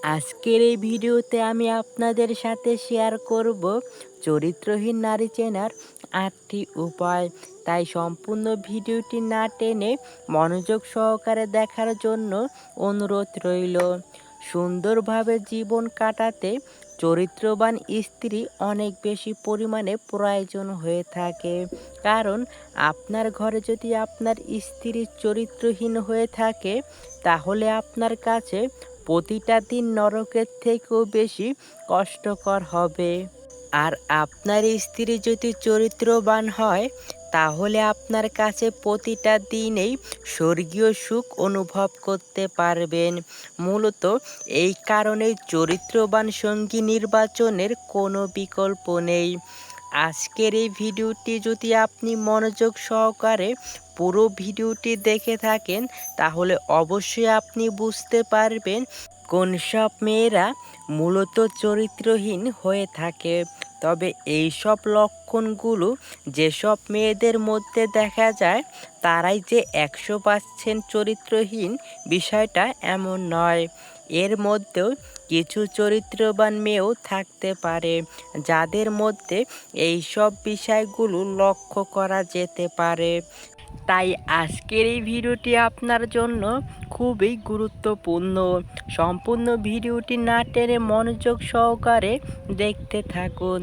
আজকের এই ভিডিওতে আমি আপনাদের সাথে শেয়ার করব চরিত্রহীন নারী চেনার ৮টি উপায়। তাই সম্পূর্ণ ভিডিওটি না টেনে মনোযোগ সহকারে দেখার জন্য অনুরোধ রইল। সুন্দরভাবে জীবন কাটাতে চরিত্রবান স্ত্রী অনেক বেশি পরিমাণে প্রয়োজন হয়ে থাকে। কারণ আপনার ঘরে যদি আপনার স্ত্রী চরিত্রহীন হয়ে থাকে, তাহলে আপনার কাছে প্রতিটা দিন নরকের থেকেও বেশি কষ্টকর হবে। আর আপনার স্ত্রী যদি চরিত্রবান হয়, তাহলে আপনার কাছে প্রতিটা দিনেই স্বর্গীয় সুখ অনুভব করতে পারবেন। মূলত এই কারণেই চরিত্রবান সঙ্গী নির্বাচনের কোনো বিকল্প নেই। আজকের এই ভিডিওটি যদি আপনি মনোযোগ সহকারে পুরো ভিডিওটি দেখে থাকেন, তাহলে অবশ্যই আপনি বুঝতে পারবেন কোন সব মেয়েরা মূলত চরিত্রহীন হয়ে থাকে। তবে এই সব লক্ষণগুলো যেসব মেয়েদের মধ্যে দেখা যায়, তারাই যে ১০০% চরিত্রহীন, বিষয়টা এমন নয়। এর মধ্যেও কিছু চরিত্রবান মেয়েও থাকতে পারে, যাদের মধ্যে এই সব বিষয়গুলো লক্ষ্য করা যেতে পারে। তাই আজকের এই ভিডিওটি আপনার জন্য খুবই গুরুত্বপূর্ণ। সম্পূর্ণ ভিডিওটি না টেনে মনোযোগ সহকারে দেখতে থাকুন।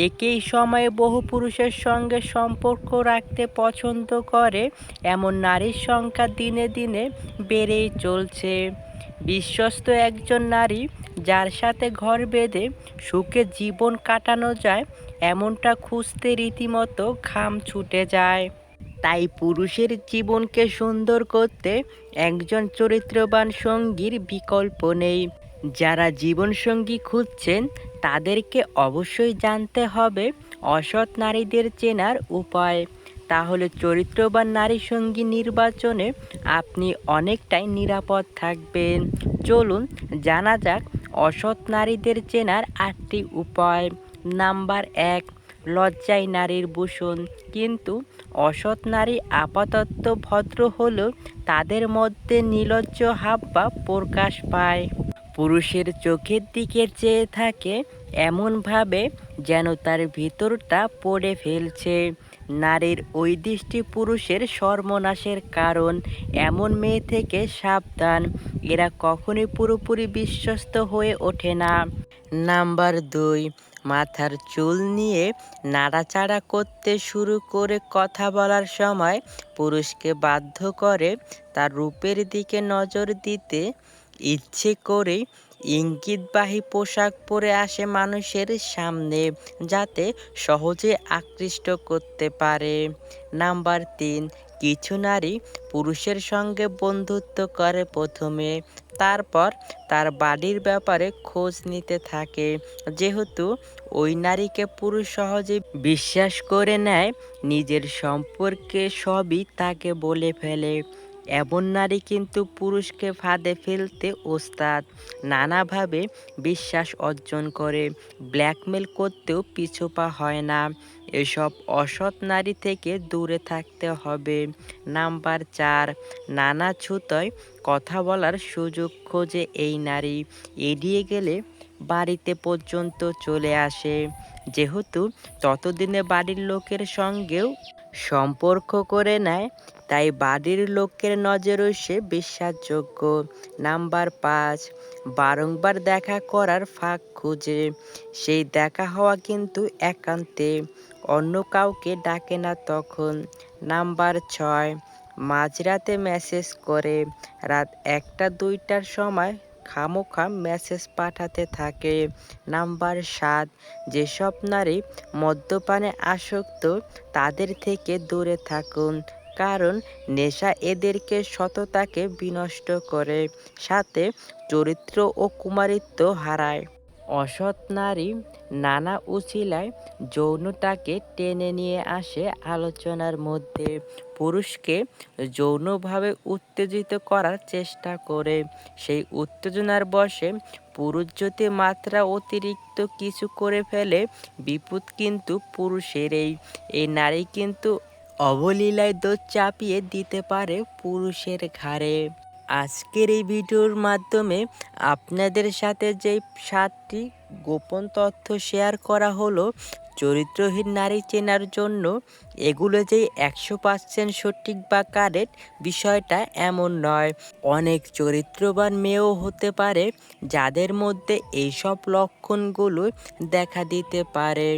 একই সময়ে বহু পুরুষের সঙ্গে সম্পর্ক রাখতে পছন্দ করে এমন নারীর সংখ্যা দিনে দিনে বেড়েই চলছে। বিশ্বস্ত একজন নারী, যার সাথে ঘর বেঁধে সুখে জীবন কাটানো যায়, এমনটা খুঁজতে রীতিমতো ঘাম ছুটে যায়। তাই পুরুষের জীবনকে সুন্দর করতে একজন চরিত্রবান সঙ্গীর বিকল্প নেই। যারা জীবনসঙ্গী খুঁজছেন, তাদেরকে অবশ্যই জানতে হবে অসৎ নারীদের চেনার উপায়। তাহলে চরিত্রবান নারী সঙ্গী নির্বাচনে আপনি অনেকটাই নিরাপদ থাকবেন। চলুন জানা যাক অসৎ নারীদের চেনার ৮টি উপায়। নাম্বার ১, লজ্জাই নারীর ভূষণ। কিন্তু অসৎ নারী আপাতত ভদ্র হলেও তাদের মধ্যে নির্লজ্জ হাবভাব প্রকাশ পায়। পুরুষের চোখের দিকে চেয়ে থাকে এমনভাবে যেন তার ভিতরটা পড়ে ফেলছে। নারীর ওই দৃষ্টি পুরুষের সর্বনাশের কারণ। এমন মেয়ে থেকে সাবধান, এরা কখনোই পুরোপুরি বিশ্বস্ত হয়ে ওঠে না। নাম্বার ২, মাথার চুল নিয়ে নাড়াচাড়া করতে শুরু করে কথা বলার সময় পুরুষকে বাধ্য করে তার রূপের দিকে নজর দিতে। ইচ্ছে করেই ইঙ্গিতবাহী পোশাক পরে আসে মানুষের সামনে, যাতে সহজে আকৃষ্ট করতে পারে। নাম্বার ৩, কিছু নারী পুরুষের সঙ্গে বন্ধুত্ব করে প্রথমে, তারপর তার বাড়ির ব্যাপারে খোঁজ নিতে থাকে। যেহেতু ওই নারীকে পুরুষ সহজে বিশ্বাস করে নেয়, নিজের সম্পর্কে সবই তাকে বলে ফেলে। এমন নারী কিন্তু পুরুষকে ফাঁদে ফেলতে ওস্তাদ। নানাভাবে বিশ্বাস অর্জন করে, ব্ল্যাকমেল করতেও পিছুপা হয় না। এসব অসৎ নারী থেকে দূরে থাকতে হবে। নাম্বার ৪, নানা ছুতোয় কথা বলার সুযোগ খোঁজে এই নারী। এড়িয়ে গেলে বাড়িতে পর্যন্ত চলে আসে। যেহেতু ততদিনে বাড়ির লোকের সঙ্গেও সম্পর্ক করে নেয়, তাই বাড়ির লোকের নজরেও সে বিশ্বাসযোগ্য। নাম্বার ৫, বারংবার দেখা করার ফাঁক খুঁজে। সেই দেখা হওয়া কিন্তু একান্তে, অন্য কাউকে ডাকে না তখন। নাম্বার ৬, মাঝরাতে মেসেজ করে। রাত ১টা-২টার সময় খামোখা মেসেজ পাঠাতে থাকে। নাম্বার ৭, যেসব নারী মদ্যপানে আসক্ত, তাদের থেকে দূরে থাকুন। কারণ নেশা এদেরকে সততাকে বিনষ্ট করে, সাথে চরিত্র ও কুমারিত্ব হারায়। অসৎ নারী নানা উছিলায় যৌনতাকে টেনে নিয়ে আসে আলোচনার মধ্যে। পুরুষকে যৌনভাবে উত্তেজিত করার চেষ্টা করে। সেই উত্তেজনার বশে পুরুষ যদি মাত্রা অতিরিক্ত কিছু করে ফেলে, বিপদ কিন্তু পুরুষেরই। এই নারী কিন্তু অবলীলায় দোষ চাপিয়ে দিতে পারে পুরুষের ঘাড়ে। আজকের এই ভিডিওর মাধ্যমে আপনাদের সাথে যে 7টি গোপন তথ্য শেয়ার করা হলো চরিত্রহীন নারী চেনার জন্য, এগুলো যে 100% সঠিক বা কারেক্ট বিষয়টা এমন নয়। অনেক চরিত্রবান মেয়েও হতে পারে যাদের মধ্যে এইসব লক্ষণগুলো দেখা দিতে পারে।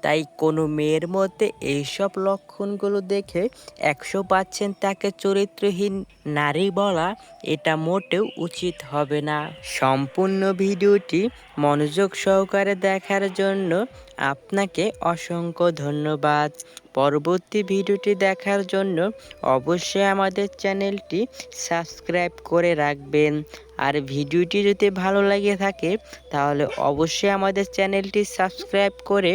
তাই কোনো মেয়ের মধ্যে এইসব লক্ষণগুলো দেখে 100% তাকে চরিত্রহীন নারী বলা এটা মোটেও উচিত হবে না। সম্পূর্ণ ভিডিওটি মনোযোগ সহকারে দেখার জন্য আপনাকে অসংখ্য ধন্যবাদ। পরবর্তী ভিডিওটি দেখার জন্য অবশ্যই আমাদের চ্যানেলটি সাবস্ক্রাইব করে রাখবেন। আর ভিডিওটি যদি ভালো লাগে থাকে তাহলে অবশ্যই আমাদের চ্যানেলটি সাবস্ক্রাইব করে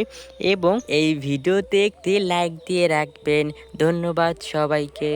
এবং এই ভিডিওতে একটি লাইক দিয়ে রাখবেন। ধন্যবাদ সবাইকে।